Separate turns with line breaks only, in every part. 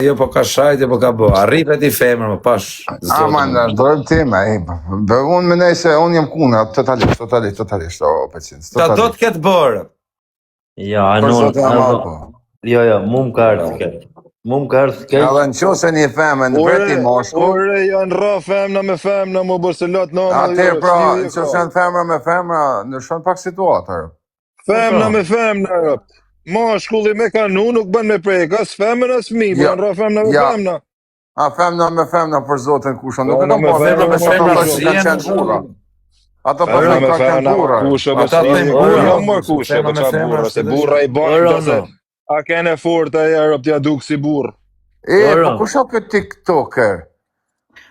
Jo, po ka shajt, po ka bo. Arripet i femër, më pash.
Man, dojmë tema, unë më nej se unë jam kuna, totalisht, o pacientë.
Ta do të ketë bërë.
Ja, jo, mu më ka ardhë ketë. Mu më ka ardhë ketë.
Edhe në qose një femë, në vreti moshku.
Ore, janë ra femna me femna, mu bërselot në...
Atër, pra, në qose janë femra me femra, në shumë pak situatër.
Femna me femna, rëpt. Mashkulli me kanu nuk bën me prejk, as femën as mi, bën ra femna me femna.
A femna me femna për zotin kushon, nuk
Femna me femna me femna
si janë qenë Ato për
femna
me
femna kushe për si, jo më kushe për qa burra, se burra i banë, a kene fort e jarëp t'ja duk si burr.
Po kusha këtë TikToker?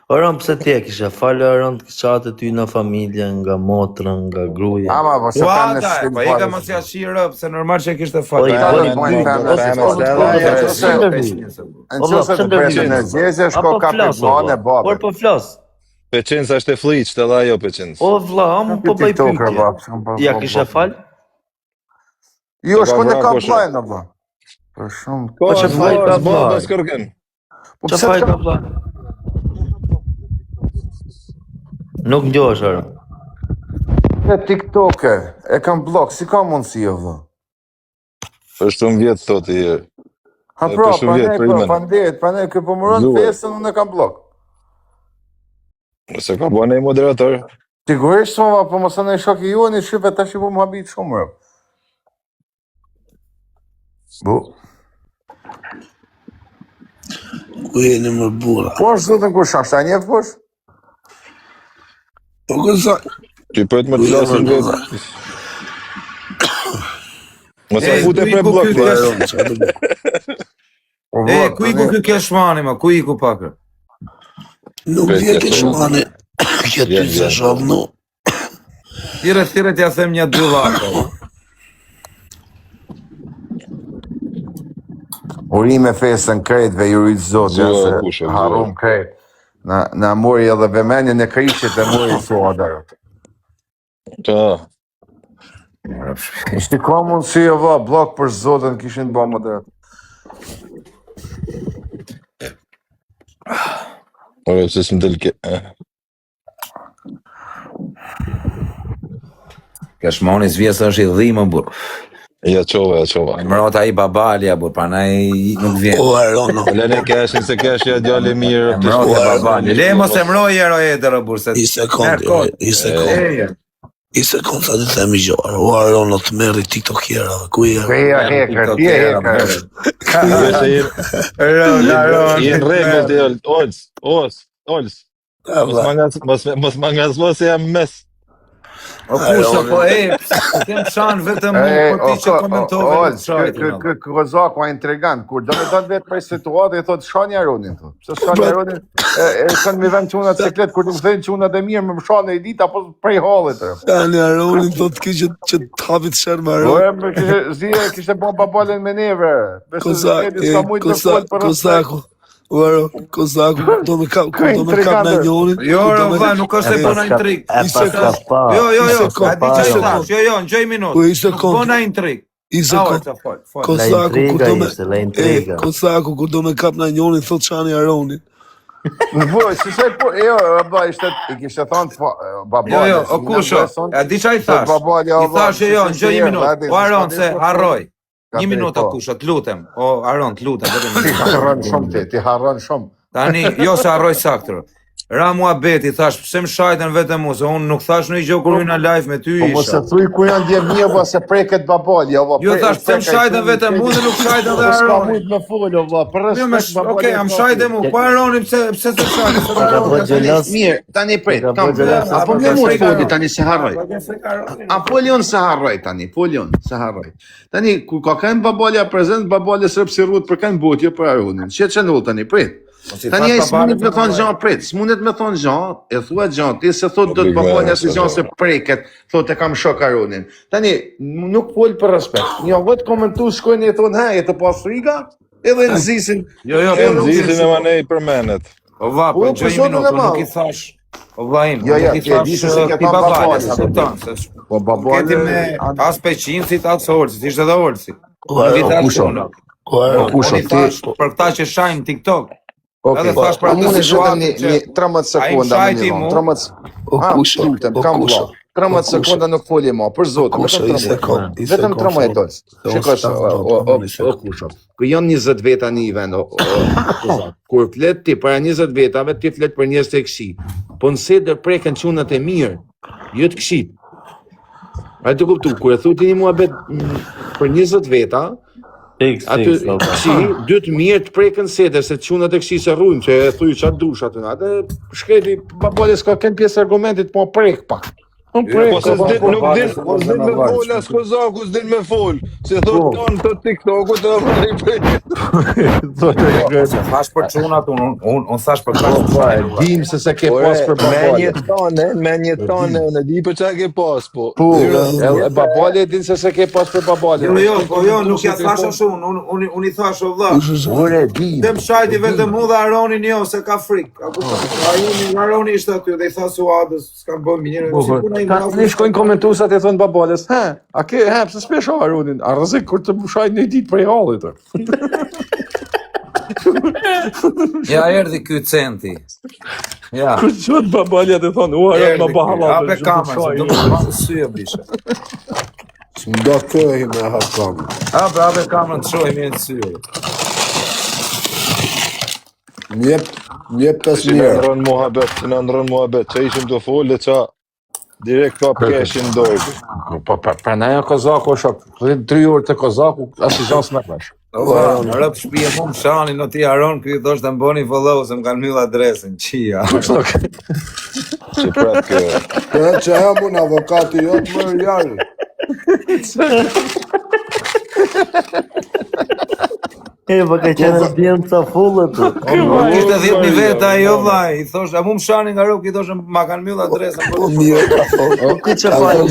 Orën, pëse ti e kishe falë orën të kishatë ty në familje, nga motrë, nga gruja.
Ama, po se kanë në shqimë
Po ega mos ja shirë, pëse normal që kishte falë.
Në qëse të presë në gjezë, shko ka për banë e babë.
Por po flasë.
Peqenës është e fliqë, të dha jo peqenës.
O vla, amu po bëj pytje. Ja kishe falë?
Jo, shko në ka blajnë, në ba. Për shumë...
Po që fajt ka blajnë.
Që fajt ka blajnë? Nuk ndjosh orë.
Në TikToker, e kam blok, si ka mundësi jo vë?
Për shumë vjetë thot i herë.
Ha pra, panej, kë pëmëron fesën, unë e kam blok.
Nëse ka bërë nej moderator.
Sigurisht, po mësë në i shoki ju, në i shqipe ta shqipu më habit shumë, rëp. Bu.
Ku jeni më bura?
Po është zotën kur shashtë, a njefë posh?
Po kësaj.
Ty për të më të flasin vetë. Mëse fute për blok.
Ku i ku kë keshmani, ma, ku i ku pakër?
Nuk vje keshmani, këtë ty se shavnu.
Thire t'ja them një dy lako.
Urime fesën krejtve, ju rritë zotë, se harum krejt. Në mori edhe vemenjën e krishit e mori sua dërët.
Ta.
Ishtë ka mundësi e va, blok për zotën kishin të ba më dërët.
Ore, pëse s'më delke.
Keshmoni s'vjesë është i dhimë, burë.
Ja qova.
Mërota i babalja, burë, pra na i nuk vjenë.
O, Arono.
Lene keshin se keshi a djali mirë.
Mërota i babalja. Le mos e mroj e roj e dërë, burë.
I sekund, sa të themi gjarë. O, Arono, të meri TikTokjerave, ku i e?
Kreja heker, tje heker.
I në regull të jallë, Ols. Mos mangazmo se jam mes.
O kusha, po kem shanë vetëm mu, për ti që komentove në shajtë.
Këzaku a intrigant, kur do me do të vetë prej situatë, e thotë shani Aronin, thotë. Pse shani Aronin, e kanë mi vend quna ciklet, kur të më thejnë quna dhe mirë, më shani e dit, apo prej halit.
Shani Aronin, thotë ki që të hapit shërë më Aronin.
Kishte bo babalen me neve.
Kosaku. Uaro, Kosaku, do me kap në njonin.
Jo, vla, nuk është e bona intrik. Jo, në gjoj minut. Bona intrik.
Kosaku, kur do me kap në njonin, thot Shani Aronin.
I kishte thonë babale.
Jo, o kusho, a di qa i thash? I thash jo, në gjoj një minut. O Aron, se harroj. Një minut o kusho, të lutem. O Aron, të lutem.
Ti harron shumë ti harron shumë.
Tani, jo se harroj saktër. Ra mua beti, thash, pse më shajten vetëm mu, se unë nuk thash në i gjohë kërujna live me ty isha.
Po se thuj ku janë dje mje, po se preket babali, jo,
jo, thash, pse më shajten vetëm mu dhe nuk shajten dhe Aronin.
Ska mujt me full, jo, për respekt babali.
Okej, am shajten mu, po Aronin, pse se shajten?
Mirë, tani prit, apo më mund foli tani se harroj. Apo lion se harroj tani, se harroj. Tani, ku ka kanë babalja prezent, babalja sërë si rrut për kanë botje për Aronin. Që null tani, prit. Tani ai s'mundet me thonë gjan prit, s'mundet me thonë gjan, e thua gjan, ti se thot do të babalja si gjan se preket, thot e kam shok Aronin. Tani, nuk fol për respekt. Një vetë komentu shkojnë e thonë, he, e të pas friga, edhe nëzisin.
Jo, nëzisin e manej për menet.
O va, po gjë një minutë, nuk i thash. O va im, nuk i thash ti babalja, sa të tanë. Po babalja... Këti me as peqinësit, as olësit, ishte dhe olësit. Unë i thash për këta që shajnë TikTok. Edhe thash për atë situatë që
13 sekonda më një vonë. 13 sekonda nuk folje ma, për zotë, vetëm 13 dos. Shikosh, ku janë 20 veta një vend, kur flet ti para 20 vetave, ti flet për njerëz të këqij. Po nëse do preken çunat e mirë, jo të këqij. A të kuptu, kur e thuti një muhabet për 20 veta, aty këqij, dy të mirë të preken seder, se çunat e këqij se rrujmë, që e thuj qatë dush aty, atë shkreti, babole s'ka ken pjesë argumentit, po prek pak.
Po se nuk din me fol, as Kozaku s'din me fol. Se thot tonë të TikToku të
thash për çunat, unë thash për këta.
Dim se ke pas për babole.
Me një tonë, unë di për çka ke pas, po.
Po, babole din se ke pas për babole.
Jo, nuk ja thash ashtu, unë i thash o vëlla.
Ore, di.
Dem shajti vetëm mu dhe Aronin jo, se ka frikë. Aroni ishte aty dhe i tha Suadës, s'kam bën mirë.
Ne shkojnë komentuesat e thonë babales, a ke pse s'pesh Aronin? A rrezik kur të bushajnë një ditë prej hallit.
Ja erdhi ky centi. Ja.
Kur çon babalja të thonë, Aron më bahallat.
Ape kamerën, do të marrë sy e bisha.
S'mdo këhi me ha kamerën.
Ape kamerën të shohim mirë të sy.
Njep 5 mirë.
Në ndrën muhabet, që ishim të folë, që direkt ka keshin dojtë.
Po, për në e Kozaku është 3 orë të Kozaku, asë i gjanë s'me kësh.
Rëpë shpije mu më shani, në ti Aron, këtë do shtë mboni follow, se më kanë mjëll adresin, qia.
Që pratë kjo.
Këtë që e mu në avokati jotë më rjarë.
Po ka qenë djemë ca fullë të.
Kishte 10.000 veta jo vaj, i thosh, a mu më shani nga rrugë, i thosh, ma kanë mjëll adresën.
Mirë, ka thonë.
Këtë që fajnë.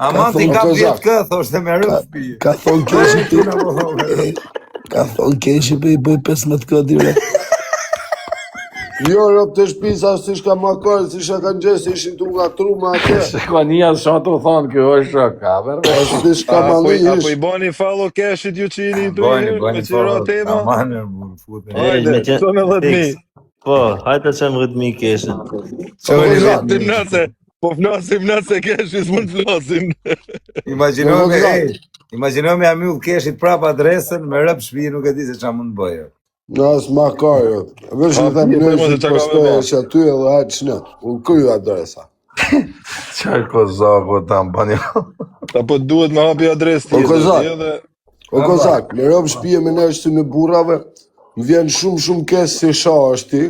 Aman ti ka vjetë këtë, thosh, dhe me rrugë shpije.
Ka thonë keshi ti. Ka thonë keshi për i bëj 15 këtë direkt. Jo, rëpë të shpisa, si shka makarë, si shka kanë gjesë, ishin të nga truma atje.
Shkonia së të thonë, kjo është shaka, verë.
Si shka mali ish.
Apo i bani follow keshit ju qini të
Bani
qira tema?
Amaner, fute.
Hajde, të me 10.000.
Po, hajde të qemë 10.000 keshin.
Po flasim nëse keshit, s'mund flasim.
Imaginoj me amyll keshit prap adresën, me rëpë shpije nuk e di se qa mund të bëjë.
Në asë makarë, vesh në them nësë të postoje që aty edhe hajtë shnet, unë kryu adresa.
Qaj Kozaku ta më bani.
Apo duhet me hapi adres
tjetër. O Kozak, me rëpë shpije me nështë në burave, më vjen shumë kesë si sha është ti,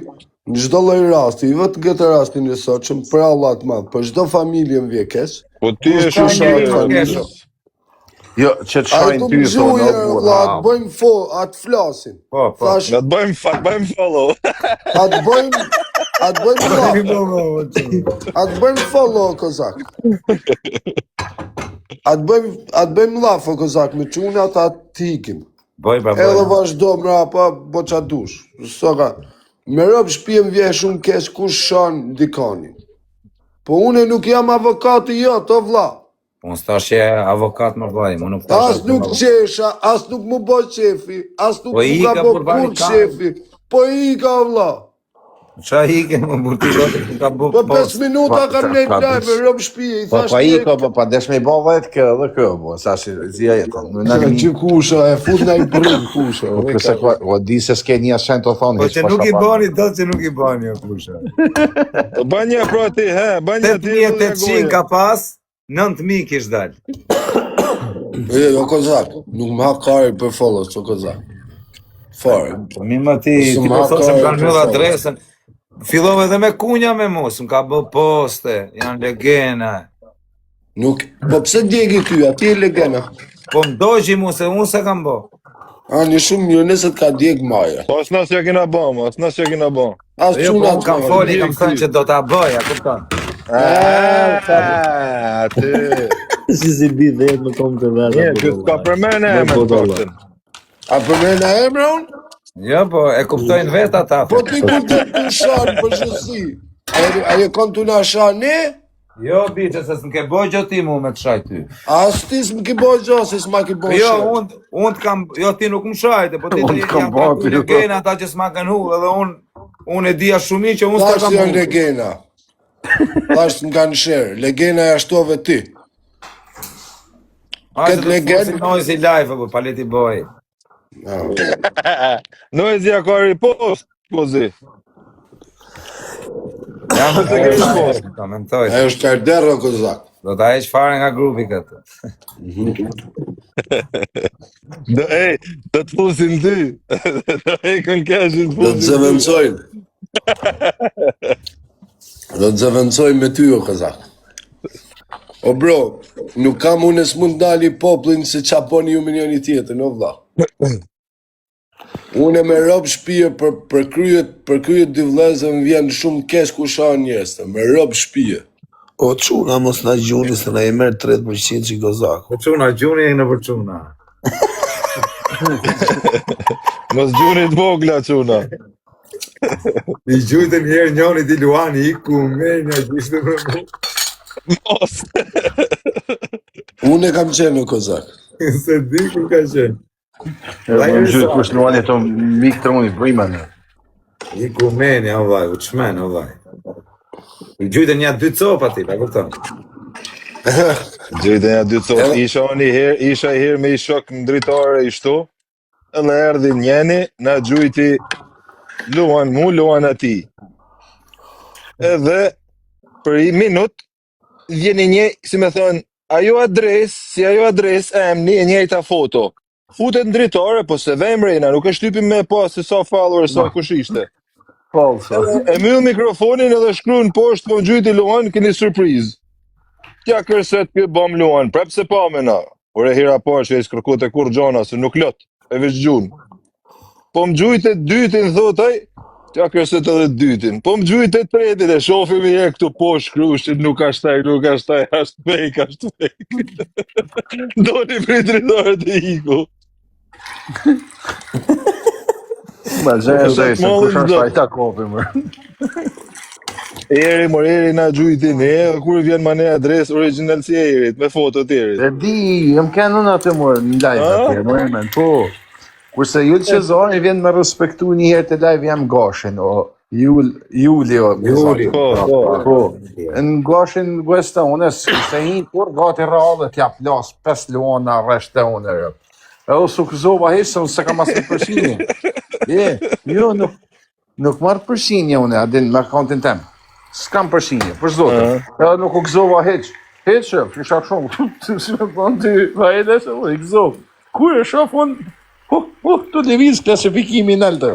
në gjdo loj rasti, i vetë këtë rastin e sot, që më pra Allah të madhë, për gjdo familje më vje kesë.
Po ti e shumë
Jo, që të shajnë ty, thonë,
o bura. Atë bëjmë atë flasin.
Po.
Atë bëjmë follow.
Atë bëjmë follow, Kozak. Atë bëjmë lafo, Kozak, me qunat atë t'ikim. Edhe vazhdo mrapa, bo qa dush. Soka, me rëpë shpijem vje shumë kesh kush shanë dikani. Po une nuk jam avokati jo, të vla.
Unë s'tash që avokat më vajmë, unë nuk tash...
As nuk qesha, as nuk më bo qefi, as nuk më ka bo kur qefi, po i ka vla.
Qa i ke më burti do të ka bo
post. Po 5 minuta kam nejt lajme, rëmë shpije, i thash
i ka, pa desh me i bo vajt kë dhe kë, bo, sa shi zia jetë.
Që kusha, e fut në i brim kusha.
O di se s'ke një ashen të thonë.
Po që nuk i bani, do që nuk i bani o kusha.
Banja pra ti, banja ti...
8.800 ka pas, 9.000 kish dalë.
O Kozak, nuk më ha kari për follows, o Kozak. Fare.
Mi ma ti po thosëm kanë mjëll adresën. Fillove dhe me kunja me mos, më ka bë poste, janë legena.
Nuk, po pse djegi ty, ati e legena?
Po më dojgji mu se unë se kam bë.
Një shumë një nësët ka djeg maja.
Po asë nësë ja kina bë,
Asë
jo, po kam foli, kam thënë që do t'a bëja, kupton.
Si si bi dhe më kom të vera.
Një, që s'ka përmene e me të
A përmene e me unë?
Jo, po e kuptojnë vetë ata.
Po ti ku të shanë për shësi? A je kon të nga shanë ne?
Jo, biqe, se s'në ke boj gjo ti mu me të shaj ty.
As ti s'më ki boj gjo, se s'ma ki boj
Jo,
shaj.
unë t'kam, jo ti nuk më shajte, po ti jam ka ku legena ata që s'ma kanë hu, edhe unë e dhja shumë që unë s'ta
Tash
kam
janë
hu.
legena. Tash n'kanë shërë, legena e ashtove ti.
Këtë legena... Noise i live, po paleti boj.
Noise ja ka ripost, kozi.
Jam të ripost, komentoj.
E është Kardero Kozak.
Do t'a eq fare nga grupi këtë.
Do të fusin ty. Do ekën keshin të fusin ty.
Do të zëvëndsojnë. Do të zëvëndsojnë me ty, o Kozak. O bro, nuk kam unë e s'mund dali poplin se qa poni ju me njëni tjetër, no vla. Unë e me rob shpije për kryet dy vlezë më vjen shumë kesh ku shanë njeste, me rob shpije.
O quna mos na gjuni se na i merë 30% që Gozaku.
Po quna, gjuni e në për quna.
Mos gjuni të vogla, quna.
I gjujtë njerë njoni ti Luani, i ku me një gjishtë për mu.
Mos.
Unë e kam qenë në Kozak.
Se di ku ka qenë.
Më gjytë kush Luani të mikë të unë i brimane.
I ku me një, o vaj, u qmen, o vaj. I gjujtë një 2 copa ti, pa kupton.
Gjujtë një 2 copa. Isha i herë me i shok në dritare i shto. Edhe erdi njeni, na gjujti Luan mu, Luan ati. Edhe për i minut, vjeni një, si me thonë, ajo adres e emni e njëjta foto. Futet në dritare, po se vemrejna, nuk është typim me pas se sa follower, sa kush ishte. E myll mikrofonin edhe shkru në poshtë, po në gjujti Luan, keni surprizë. Kja kërset kë bom Luan, prep se pa me na. Por e hira pa që e s'kërkut e kur gjona, se nuk lot, e veç gjun. Po më gjujt e dytin, thotaj, kja kërset edhe dytin. Po më gjujt e tretin, e shofim i e këtu poshtë shkrushtin, nuk ashtaj, ashtë fake. Do një pritridore të iku.
Ma gjenë dhe se kush është ajta kopi, mërë.
Eri na gjujtin e, kur vjen ma ne adres original si Erit, me foto të Erit.
E di, jam kënë në atë mërë, në live atje, mërë men, po. Kurse Jullë Qezari vjen me respektu një herë të live jam Gashin, o Juli, po. Në Gashin Gwesta unë, se hinë kur gati rrallë t'ja plas 5 luana rresht të unë, e o su këzova heshtë, unë se kam asë të përshinje. Jo, nuk marrë përshinje unë, adin me akontin tem. S'kam përshinje, për zote. Edhe nuk u këzova heq. Heqë, fisha shumë. Si me thonë ty, va e dhe se u i këzovë. Kur e shof unë, të deviz klasifikimi në altë.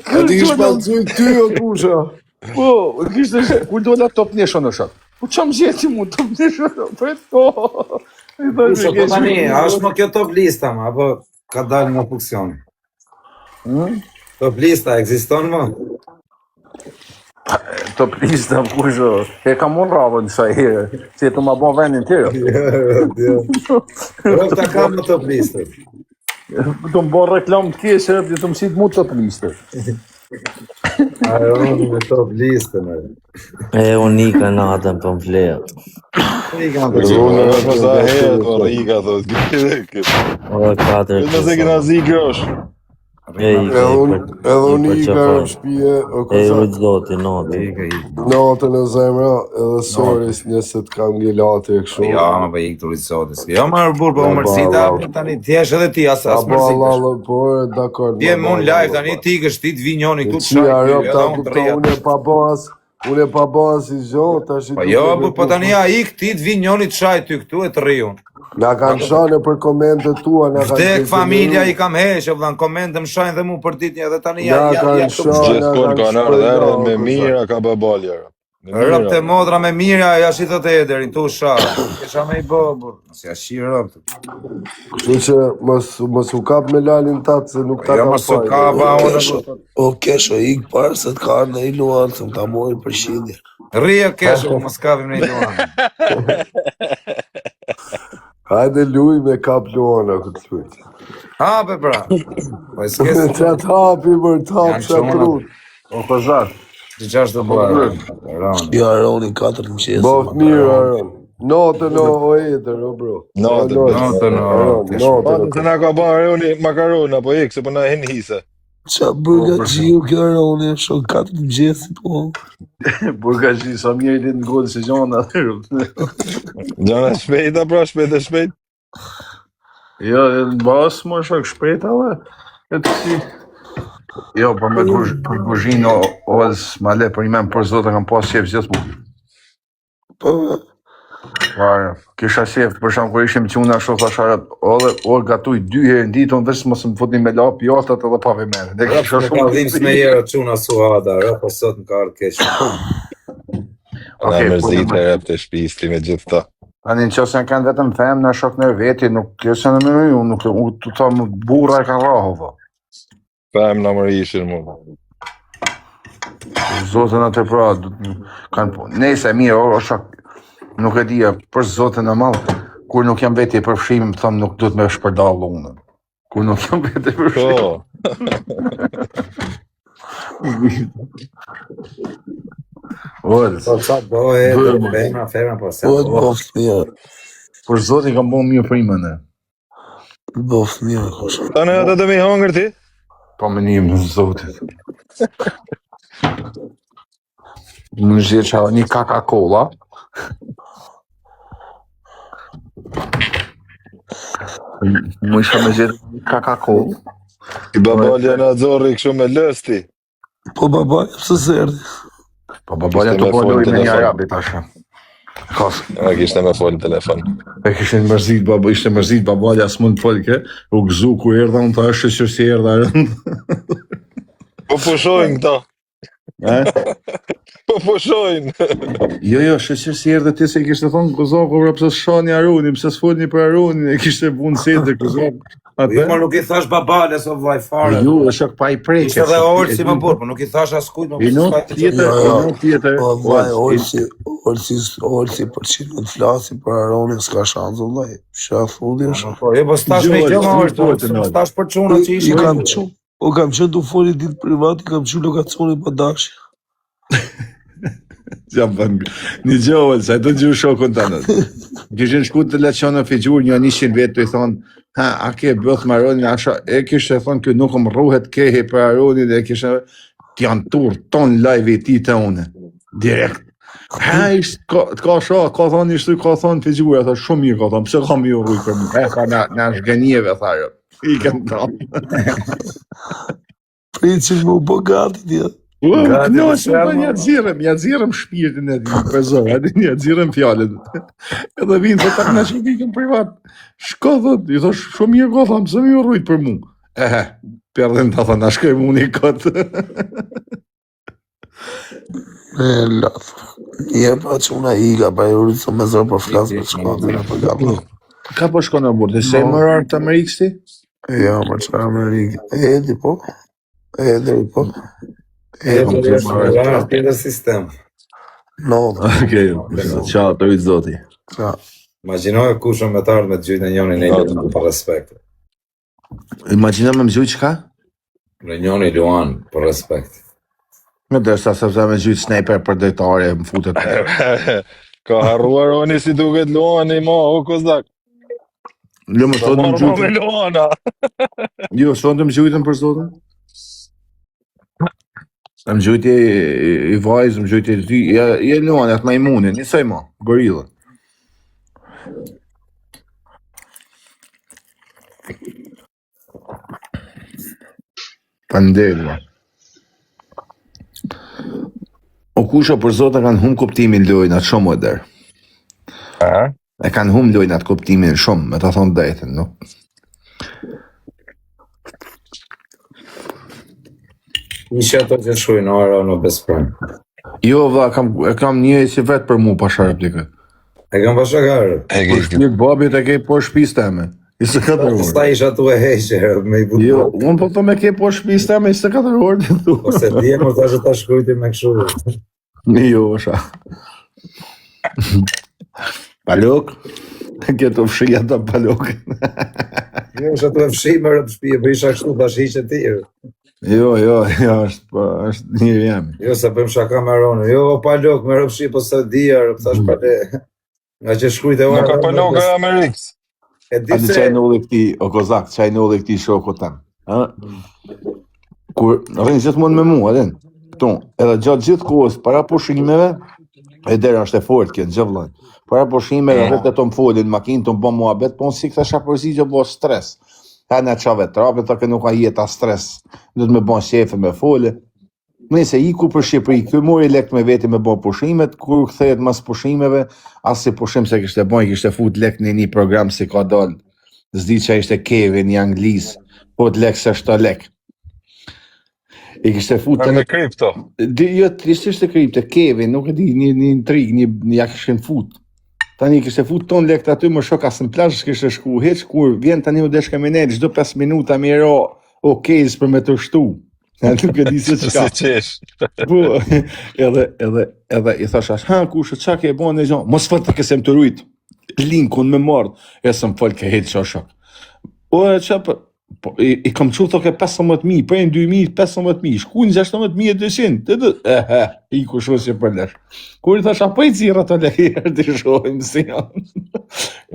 A ti kishë palëcuj ty o kusha?
Po, kishtë, kur do la top neshë në shatë. Po që më gjeti mu top neshë në shatë? Po
tani, a është më kjo top lista ma, apo ka dalë nga funksioni? Top lista, eksiston më?
Top lista, kusho, e kam unë rabën sa herë, që e të ma bon vendin tërë.
Rëp ta kam në top lista.
Të më bon reklam të keshë, dhe të më sitë mu top lista.
A e unë me top lista, me.
E unika në atën për më fleja.
Unika në
Unë në përsa herë, të rika, thot.
O, 4.
Në se këna zi grosh.
Edhe unë i ka shpije o
E
Kozak.
u zoti, noti.
Natën e zemra, edhe soris njëse të kam gjilati e këshu.
Ja, më bëj këtu rrisotis. Jo, më rëbur, po mërsita, tani, t'jesh edhe ti, as mërsita.
Po, dakord.
Vjem unë live, tani ti kështi të vi njoni këtu të
Cia,
shajt.
rëp, ta kupta, unë e pa bas i gjo, ta shi...
Po jo, po tani a ik ti të vi njoni të shajt ty këtu e të riun.
Na kanë shane për komente tua, na kanë...
Vdek familja i kam heshe, vëllan, komente më shajnë dhe mu për dit një, dhe tani
Na kanë shane,
Gjithkon ka nërë dhe erdhe me mira, ka babalja.
Rëp të modra me mirja, ja shi thot e ederin, tu shajt. Kesha me i bobur, si a shi rëp të.
Kështu që mos u kap me lalin tatë, se nuk ta
Jo,
kam
mos u kapa,
O kesho, ik parë se të karë në i luanë, se më ta mojnë për shindje.
Rria kesho, mos kapim në i luan.
Hajde luj me kap luana këtë shpët.
Hape pra. Po e s'kes...
Qatë hapi për të hapë
Janë
shatë
qona.
rrut.
O Kozak,
Çfarë të bëj? Ron.
Ja, Aroni 4 mëngjes.
Bof mirë, Aron. Natën o etër, o bro.
Natën
Po të na ka bën Aroni makarona, po ik se po na hen hise.
Qa burgaqiu kjo Aroni, shon 4 mëngjes, po.
Burgaxhi sa mirë i ditë ngol se gjona.
Gjana shpejta, pra, shpejt.
Jo, në bas më shok shpejt, ale. E të si. Jo, për me për kuzhinë ose ma le për imen për zotë kam pas shef gjithë mu.
Po,
Parë, kisha shef, për shumë kër ishim quna shumë thasharat, o gatuj 2 herë në ditë, unë veç mos më futni me la pjatat edhe pa vemere. Ne kisha
Ka dhims me jera quna suhada, po sot në karë keq.
Na mërzit e rep të shpisti me gjithë ta.
Tani në qësë në kanë vetëm them në shok në veti, nuk kësë në mëri, unë të ta më burra e ka raho, va.
Fem në mërë ishin mu.
Zotën atë pra, kanë po, nese mirë, o shok, nuk e dhja, për zotën e malë, kur nuk jam veti për fshim, më thëmë nuk du të me shpërdallë unë. Kur nuk jam veti për fshim.
Po,
Orës,
Po sa bëhe, femra, po se.
po, bof mirë.
për zotin kam bo mirë primën e.
Bof mirë, kusha.
ta në atë të mi hangër ti?
Po me një më zotit. Më zhjetë që një Coca-Cola. Më isha me zhjetë një Coca-Cola.
I babalja në zorri kështu me lësti.
Po, baba, pse zerdi?
Po babalja të po lojë me një arabi tasha. Kas.
A kishte me folë në telefon.
E kishte mërzit baba, ishte mërzit babalja s'mund folke, u gëzu ku erdha unë ta është që si erdha rënd.
Po pushojnë këta. Po pushojnë.
Jo, shqeqer si erdhe ti se i kishte thonë Kozako, pra pse shani Arunin, pse s'folni për Arunin, e kishte punë sete Kozako.
Jo, ma nuk i thash babales o vaj fare.
Ju, është ok pa i prejke.
Ishte dhe Orsi më burë, po nuk i thash askujt më
I nuk tjetër,
Po, vaj, Orsi për që nuk flasi për Aronin, s'ka shanzë, vaj. Shaf, udi është.
Po, jo, po stash me gjë më është, stash për quna që
I
ishte.
kam qu, o kam qënë të foli ditë privat, i kam qu lokacioni pa dashje.
Jam bën. Një gjovël, sa do gjuh shokun tënë. Kishin shku të leçon në figjur një 100 vetë i thon, ha, a ke bëth me Aronin, asha e kishte thon ky nuk më rruhet kehe për Aronin, e kishte ti janë tur ton live i ti të une. Direkt. Ha, ka shoh, ka thon ishte ka thon figjura, tha shumë mirë ka thon, pse kam ju rruj për mua. E ka na zgjenieve thajo. I kanë thon.
Pricin më u bo gati, tja.
No, ja xirem shpirtin e ti, prezor, ja xirem fjalën. Edhe vinë të tak në që vikën privat. Shko, thot, i thosh, shumë mirë ko, thamë, se mi u rrujt për mu. Perdhen të thonë, a shkoj mu një kotë.
Laf. Je pa që una iga, pa e rritë të me zërë për flasë për shkodin e për gabla.
Ka po shko në burë, se më rarë të Amerikës ti?
Ja, më që Amerikë. Edi po. Po.
Tjetër sistem.
No,
Okej, ciao, të rritë zoti.
qa.
Imagjinoj kushën me të ardhë me të gjyjtë në njoni në Luan për respekt.
Imagjina me më gjujtë qka?
Në njoni Luan për respekt.
Me dërsa se vëza me gjujtë sniper për dojtare, më futet.
Ka harruar Roni si duket Luani ma, o kozak.
Jo, më thotë më
Me
gjujtë.
Luana.
Jo, thonë të më gjujtën për zotën? Më gjujtë i vajzë, më gjujtë i ty, je Luani, atë majmunin, njësaj ma, gorillën. Pandelma. O kusha për zota kanë hum kuptimin lojnë atë shumë edhe. E kanë hum lojnë atë kuptimin shumë, me të thonë dhejtën, no?
Ishë ato që shujnë ora në besprojnë.
Jo, vla, kam një si vetë për mu pa replikë.
E kam pashakarë.
Për shpirë babit e ke po shpis teme. 24 orë.
Sta isha tu e heqe, me i budu.
Jo, unë po të me ke po shpis teme 24 orë të thu.
Ose dje më ta që ta shkujti me këshu.
Jo, osha. Palok? Këto fshija të palok.
Jo, isha tu e fshi me rëpë shpije, për isha kështu, ta shi që tjerë.
Jo, është njëri jam.
Jo, se bëjmë shaka me Ronin. Jo, pa lok, me rëpshi, po së dhja, thash pa le. Nga që shkujt e
Nuk ka pa loka e Amerikës.
E di
A di
se...
qaj në ulli këti, o kozak, qaj në ulli këti shoko tem. Kur rrinë gjithmonë me mua, adin. Edhe gjatë gjithë kohës, para pushimeve, e dera është e fort kjo, gjë vllai. Para pushimeve, vetë të më folin, makinë të më bë muhabet, po si këta shapërzi që bo stres. Ha në qave trape, ta ke nuk ka jeta stres, do të me bon shefe me fole. Nëse iku për Shqipëri, kjo mori lekt me veti me bon pushimet, kur kthehet mas pushimeve, as si pushim se kishte bon, kishte fut lekt në një program si ka dal, zdi që ishte Kevin, një anglis, po të lekt se 7 lek. I kishte fut
Me kripto.
Jo, tristisht e kripto, Kevin, nuk e di, një intrig, ja kishin fut. Tani kishte fut ton lekt aty, më shok as në plazh kishte shku, heq kur vjen tani u desh kaminet, çdo 5 minuta më ro, okej, për me të shtu. Nuk e di se çka.
Si qesh.
Po, edhe i thash, ha, kush, çka ke bën ne gjon? Mos fal të kesem të rujt. Linkun me mord, e sëm fol ke heq shok. O, çfarë po, i kam qulë të ke 15.000, për e në 2.000, 15.000, shku në 16.200, i ku shosje për lesh. Kur i thash, apo i cira të lehirë të shohim si janë.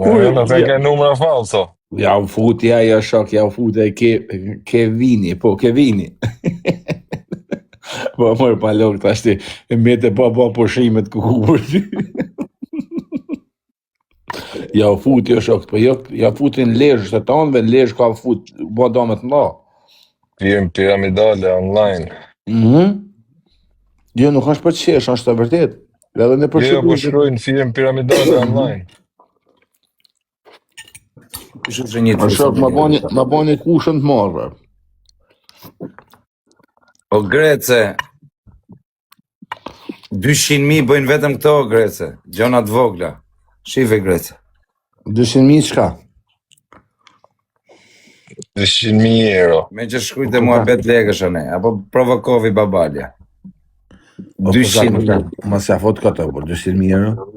Nuk e ke numra falso.
Ja u futi aja shok, ja u futi Kevini, po, Kevini. Po, mërë pa lok të ashti, e mete pa pushimet ku kur ty. Ja u futi o shok, po ja futi në lezhë të tanëve, në lezhë ka fut, bo damet në la.
Firmë piramidale online.
Jo, nuk është për qesh, është të vërtet. Edhe në
Jo, po shkrujnë firmë piramidale online.
O shok, ma bani kushën të marrë.
O Grece, 200.000 bëjnë vetëm këto, Grece, gjonat vogla. Shive, Grece.
200.000 qka?
200.000 euro.
Me që shkujt e mua bet legësh ne, apo provokovi babalja. 200.000.
Ma se a fot këto, por 200.000 euro?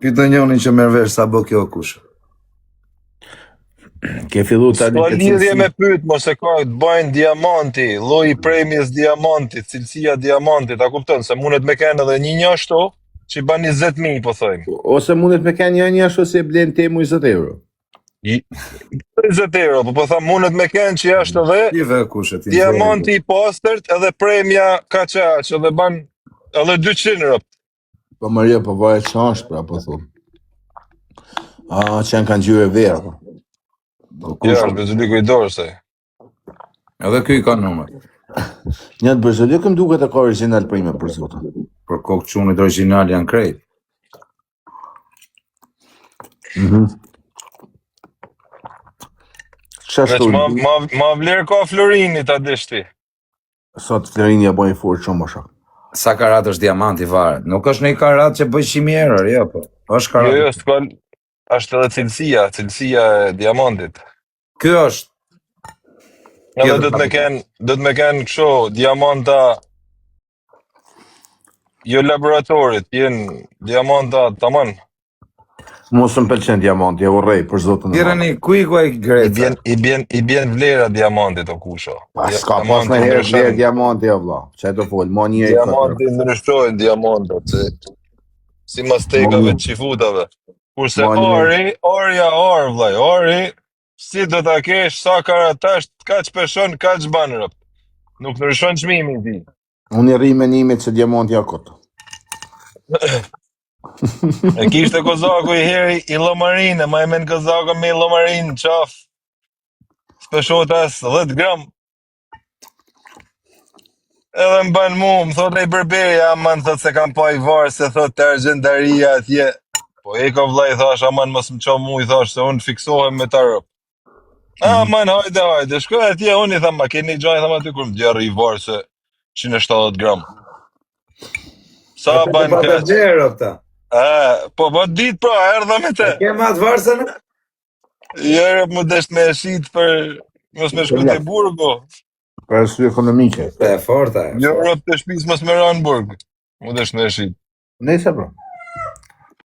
Pyto njoni që merr vesh sa bo kjo kush.
Ke fillu tani
Po lidhje me pyet, mos e ka të bajnë diamanti, lloji i premjes diamantit, cilësia diamantit, a kupton se mundet me kenë edhe një ashtu, që i ban 20.000 po thojmë.
Ose mundet me kenë një ashtu se blen temu 20 euro.
20 euro, po tham mundet me kenë që jashtë edhe diamanti i pastërt edhe premja ka që edhe ban edhe 200 euro.
Po Maria, po vaje që është pra, po thum. Që janë kanë gjyre verë.
Ja, është Bezuliku i dorëse.
Edhe ky ka numër.
Një të Bezuliku më duket e ka original prime për zotë.
Për kokë qunit original janë krejt.
Ma vlerë ka Florini ta deshti.
Sot Florini ja bëjnë fort shumë më shak.
Sa karat është diamanti varet? Nuk është një karat që bëj 100.000 euro, jo, po. Është karat.
Jo, s'ka, është edhe cilësia e diamantit.
Ky është.
Edhe do të me kenë kështu diamanta jo laboratorit, jenë diamanta tamam.
Mos më pëlqen diamanti, e urrej për zotën.
Direni ku ai Greca.
I bjen vlera diamantit o kusho.
Ska pas në herë vlerë diamanti o vlla. Çe të fol, ma një
diamanti ndryshojnë diamantat si mastekave të qifutave. Kurse ori vllai, ori si do ta kesh sa karatash, kaç peshon, kaç ban rrop. Nuk ndryshon çmimi i tij.
Unë rri me nimit se diamanti akot.
E kishte Kozaku i heri i Lomarin, ma e men Kozaku me i Lomarin, qaf. Speshot as 10 gram. Edhe më ban mu, më thot e i Berberi, aman thot se kam pa i varë, se thot të argendaria atje. Po e ka vllai thash, aman mos më qa mu, i thash, se unë fiksohem me ta rëp. Aman, hajde, shkoj atje, unë i tham, ma keni gjaj, tham aty, kur më djerë i varë se 170 gram. Sa ban
këtë?
Po dit pra, erdha me te.
Ke ma të varsën?
Jere më desht me eshit për mos me shku të burgo.
Për arsye ekonomike.
E forta.
Jo rëp të shpis mos me ranë burg. Më desht me eshit.
Nëse pra.